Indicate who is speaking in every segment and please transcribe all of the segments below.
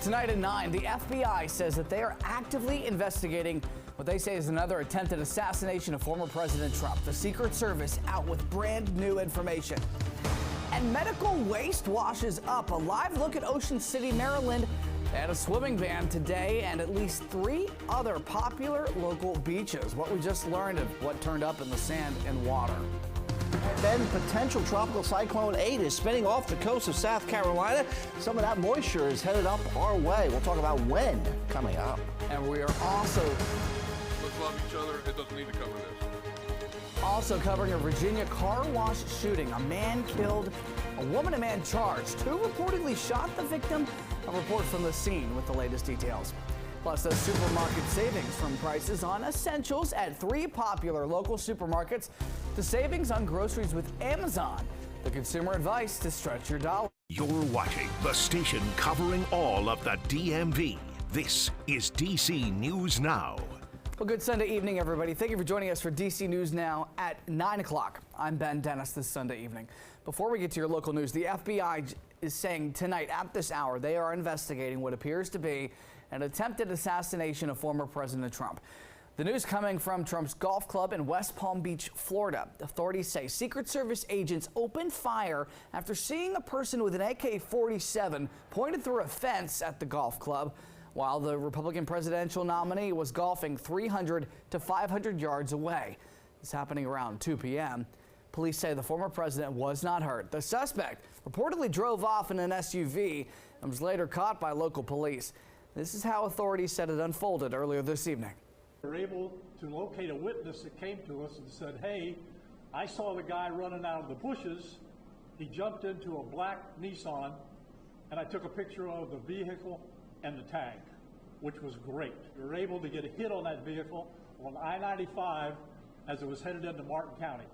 Speaker 1: Tonight at 9, the FBI says that they are actively investigating what they say is another attempted assassination of former President Trump. The Secret Service out with brand new information. And medical waste washes up. A live look at Ocean City, Maryland. They had a swimming ban today and at least 3 other popular local beaches. What we just learned of what turned up in the sand and water.
Speaker 2: And then potential tropical cyclone 8 is spinning off the coast of South Carolina. Some of that moisture is headed up our way. We'll talk about when coming up.
Speaker 1: And we are also
Speaker 3: love each other. It doesn't need to cover this.
Speaker 1: Also covering a Virginia car wash shooting. A man killed, a woman and man charged. 2 reportedly shot the victim. A report from the scene with the latest details. Plus, those supermarket savings from prices on essentials at 3 popular local supermarkets. The savings on groceries with Amazon. The consumer advice to stretch your dollar.
Speaker 4: You're watching the station covering all of the DMV. This is DC News Now.
Speaker 1: Well, good Sunday evening, everybody. Thank you for joining us for DC News Now at 9 o'clock. I'm Ben Dennis this Sunday evening. Before we get to your local news, the FBI is saying tonight at this hour they are investigating what appears to be an attempted assassination of former President Trump. The news coming from Trump's golf club in West Palm Beach, Florida. Authorities say Secret Service agents opened fire after seeing a person with an AK-47 pointed through a fence at the golf club while the Republican presidential nominee was golfing 300 to 500 yards away. This happening around 2 p.m. Police say the former president was not hurt. The suspect reportedly drove off in an SUV and was later caught by local police. This is how authorities said it unfolded earlier this evening.
Speaker 5: We were able to locate a witness that came to us and said, hey, I saw the guy running out of the bushes. He jumped into a black Nissan, and I took a picture of the vehicle and the tag, which was great. We were able to get a hit on that vehicle on I-95 as it was headed into Martin County.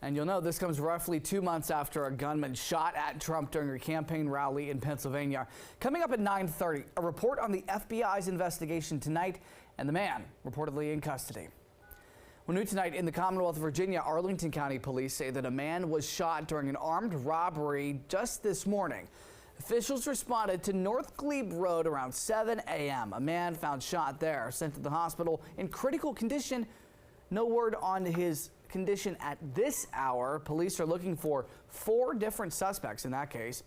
Speaker 1: And you'll know this comes roughly 2 months after a gunman shot at Trump during a campaign rally in Pennsylvania. Coming up at 9:30, a report on the FBI's investigation tonight and the man reportedly in custody. Well, new tonight in the Commonwealth of Virginia, Arlington County police say that a man was shot during an armed robbery just this morning. Officials responded to North Glebe Road around 7 a.m. A man found shot there, sent to the hospital in critical condition. No word on his condition at this hour. Police are looking for 4 different suspects in that case.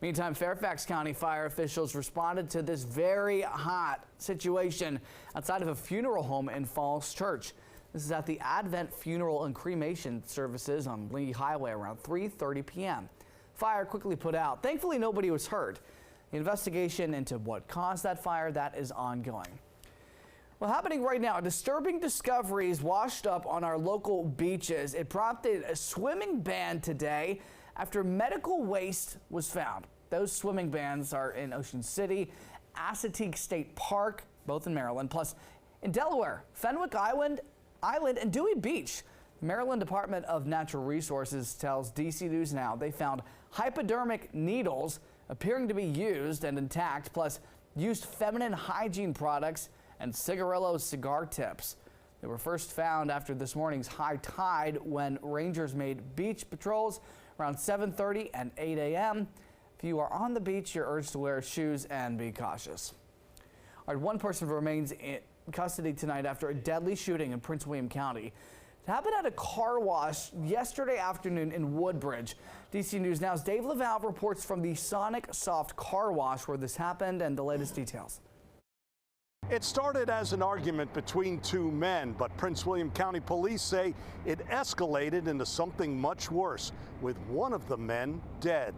Speaker 1: Meantime, Fairfax County fire officials responded to this very hot situation outside of a funeral home in Falls Church. This is at the Advent Funeral and Cremation Services on Lee Highway around 3:30 p.m. Fire quickly put out. Thankfully, nobody was hurt. The investigation into what caused that fire, that is ongoing. Well, happening right now, disturbing discoveries washed up on our local beaches. It prompted a swimming ban today after medical waste was found. Those swimming bans are in Ocean City, Assateague State Park, both in Maryland, plus in Delaware, Fenwick Island, and Dewey Beach. The Maryland Department of Natural Resources tells DC News Now they found hypodermic needles appearing to be used and intact, plus used feminine hygiene products and cigarillo cigar tips. They were first found after this morning's high tide when rangers made beach patrols around 7:30 and 8 a.m. If you are on the beach, you're urged to wear shoes and be cautious. All right, 1 person remains in custody tonight after a deadly shooting in Prince William County. It happened at a car wash yesterday afternoon in Woodbridge. DC News Now's Dave Laval reports from the Sonic Soft Car Wash where this happened and the latest details.
Speaker 6: It started as an argument between 2 men, but Prince William County police say it escalated into something much worse, with one of the men dead.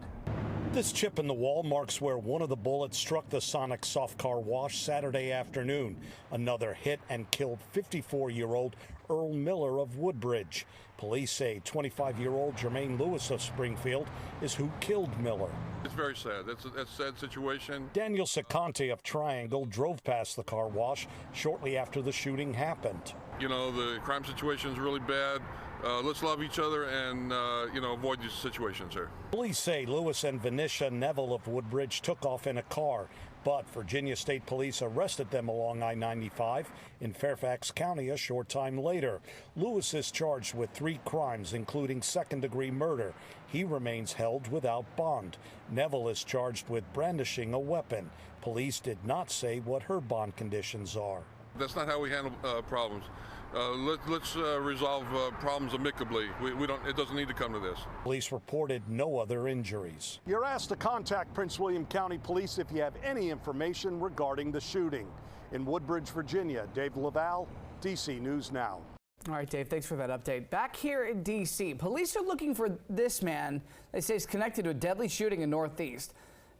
Speaker 6: This chip in the wall marks where one of the bullets struck the Sonic Soft Car Wash Saturday afternoon. Another hit and killed 54-year-old Earl Miller of Woodbridge. Police say 25-year-old Jermaine Lewis of Springfield is who killed Miller.
Speaker 3: It's very sad. That's a sad situation.
Speaker 6: Daniel Sicante of Triangle drove past the car wash shortly after the shooting happened.
Speaker 3: You know, the crime situation is really bad. Let's love each other and, avoid these situations here.
Speaker 6: Police say Lewis and Venetia Neville of Woodbridge took off in a car. But Virginia State Police arrested them along I-95 in Fairfax County a short time later. Lewis is charged with 3 crimes, including second-degree murder. He remains held without bond. Neville is charged with brandishing a weapon. Police did not say what her bond conditions are.
Speaker 3: That's not how we handle problems. Let's resolve problems amicably. It doesn't need to come to this.
Speaker 6: Police reported no other injuries. You're asked to contact Prince William County Police if you have any information regarding the shooting. In Woodbridge, Virginia, Dave Laval, DC News Now.
Speaker 1: All right, Dave, thanks for that update. Back here in D.C., police are looking for this man they say is connected to a deadly shooting in Northeast.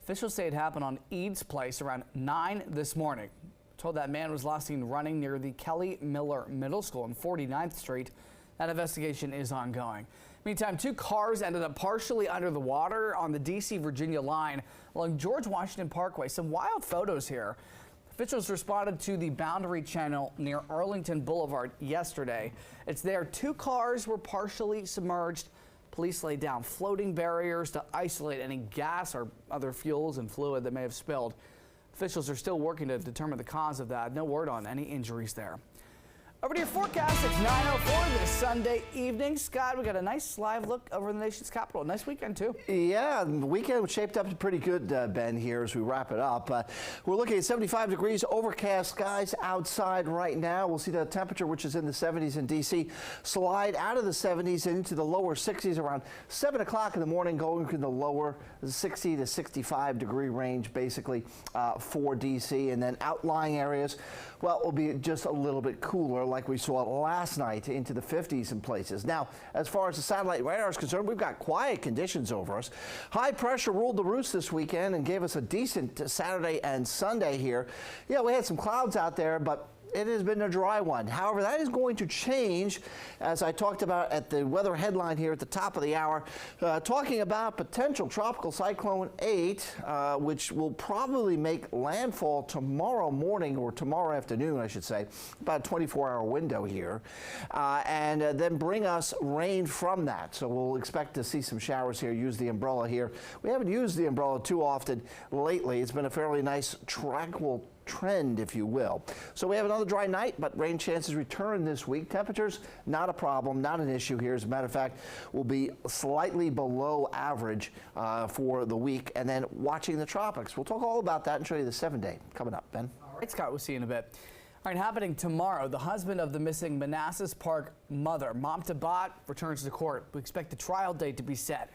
Speaker 1: Officials say it happened on Eads Place around 9 this morning. Told that man was last seen running near the Kelly Miller Middle School on 49th Street. That investigation is ongoing. Meantime, 2 cars ended up partially under the water on the D.C.-Virginia line along George Washington Parkway. Some wild photos here. Officials responded to the Boundary Channel near Arlington Boulevard yesterday. It's there 2 cars were partially submerged. Police laid down floating barriers to isolate any gas or other fuels and fluid that may have spilled. Officials are still working to determine the cause of that. No word on any injuries there. Over to your forecast. It's 9:04 this Sunday evening. Scott, we got a nice live look over the nation's capital. Nice weekend, too.
Speaker 2: Yeah, the weekend shaped up pretty good, Ben, here as we wrap it up. We're looking at 75 degrees, overcast skies outside right now. We'll see the temperature, which is in the 70s in D.C., slide out of the 70s and into the lower 60s around 7 o'clock in the morning, going to the lower 60 to 65 degree range, basically, for D.C. And then outlying areas, well, will be just a little bit cooler, like we saw last night, into the 50s in places. Now, as far as the satellite radar is concerned, we've got quiet conditions over us. High pressure ruled the roost this weekend and gave us a decent Saturday and Sunday here. Yeah, we had some clouds out there, but it has been a dry one. However, that is going to change, as I talked about at the weather headline here at the top of the hour, talking about potential tropical cyclone 8, which will probably make landfall tomorrow morning, or tomorrow afternoon, I should say, about a 24-hour window here, and then bring us rain from that. So we'll expect to see some showers here. Use the umbrella here. We haven't used the umbrella too often lately. It's been a fairly nice, tranquil trend, if you will. So we have another dry night, but rain chances return this week. Temperatures, not a problem, not an issue here. As a matter of fact, will be slightly below average for the week. And then watching the tropics. We'll talk all about that and show you the 7-day coming up. Ben?
Speaker 1: All right, Scott, we'll see you in a bit. All right, happening tomorrow, the husband of the missing Manassas Park mother, Mamta Bhatt, returns to court. We expect the trial date to be set.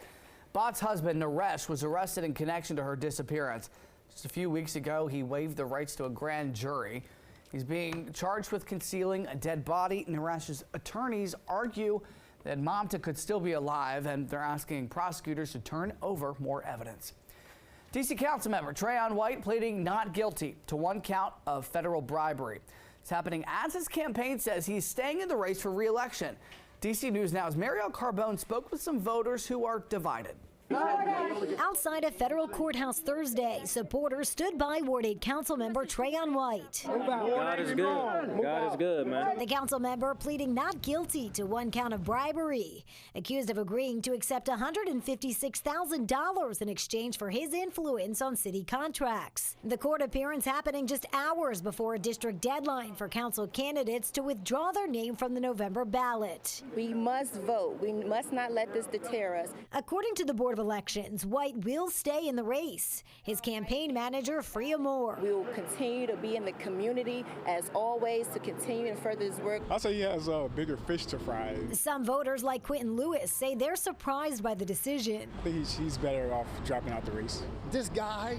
Speaker 1: Bhatt's husband, Naresh, was arrested in connection to her disappearance. Just a few weeks ago, he waived the rights to a grand jury. He's being charged with concealing a dead body. Naresh's attorneys argue that Mamta could still be alive, and they're asking prosecutors to turn over more evidence. D.C. Councilmember Trayon White pleading not guilty to 1 count of federal bribery. It's happening as his campaign says he's staying in the race for re-election. D.C. News Now's Marielle Carbone spoke with some voters who are divided.
Speaker 7: Outside a federal courthouse Thursday, supporters stood by Ward 8 Councilmember Trayon White.
Speaker 8: God is good. God is good, man.
Speaker 7: The council member pleading not guilty to 1 count of bribery, accused of agreeing to accept $156,000 in exchange for his influence on city contracts. The court appearance happening just hours before a district deadline for council candidates to withdraw their name from the November ballot.
Speaker 9: We must vote. We must not let this deter us.
Speaker 7: According to the Board of Elections, White will stay in the race. His campaign manager, Freya Moore.
Speaker 9: We will continue to be in the community, as always, to continue and further his work.
Speaker 10: I'll say he has bigger fish to fry.
Speaker 7: Some voters, like Quentin Lewis, say they're surprised by the decision.
Speaker 10: I think he's better off dropping out the race.
Speaker 11: This guy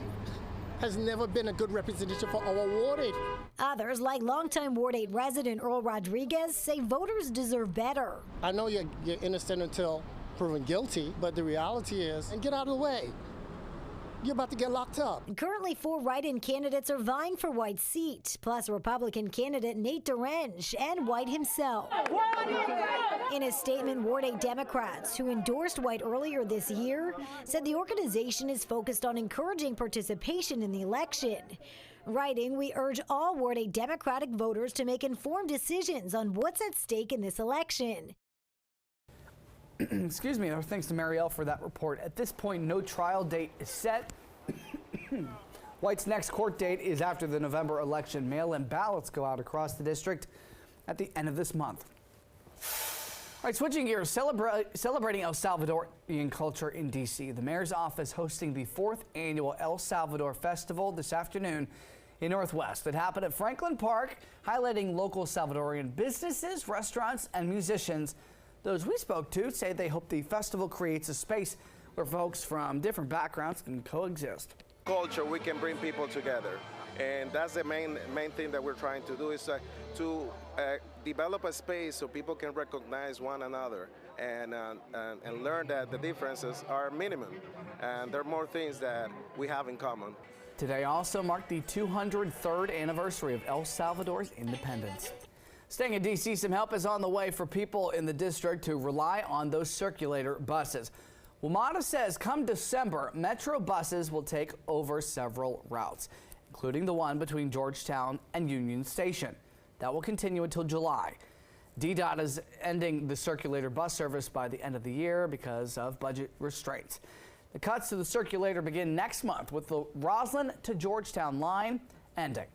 Speaker 11: has never been a good representative for our Ward 8.
Speaker 7: Others, like longtime Ward 8 resident Earl Rodriguez, say voters deserve better.
Speaker 11: I know you're innocent until proven guilty, but the reality is, and get out of the way, you're about to get locked up.
Speaker 7: Currently, 4 write-in candidates are vying for White's seat, plus Republican candidate Nate Dorange and White himself. In a statement, Ward 8 Democrats, who endorsed White earlier this year, said the organization is focused on encouraging participation in the election. Writing, we urge all Ward 8 Democratic voters to make informed decisions on what's at stake in this election.
Speaker 1: Excuse me, thanks to Marielle for that report. At this point, no trial date is set. White's next court date is after the November election. Mail-in ballots go out across the district at the end of this month. All right, switching gears, celebrating El Salvadorian culture in D.C. The mayor's office hosting the 4th annual El Salvador Festival this afternoon in Northwest. It happened at Franklin Park, highlighting local Salvadorian businesses, restaurants, and musicians. Those we spoke to say they hope the festival creates a space where folks from different backgrounds can coexist.
Speaker 12: Culture, we can bring people together, and that's the main thing that we're trying to do is to develop a space so people can recognize one another and learn that the differences are minimum and there are more things that we have in common.
Speaker 1: Today also marked the 203rd anniversary of El Salvador's independence. Staying in D.C., some help is on the way for people in the district who rely on those circulator buses. WMATA says come December, Metro buses will take over several routes, including the one between Georgetown and Union Station. That will continue until July. DDOT is ending the circulator bus service by the end of the year because of budget restraints. The cuts to the circulator begin next month with the Roslyn to Georgetown line ending.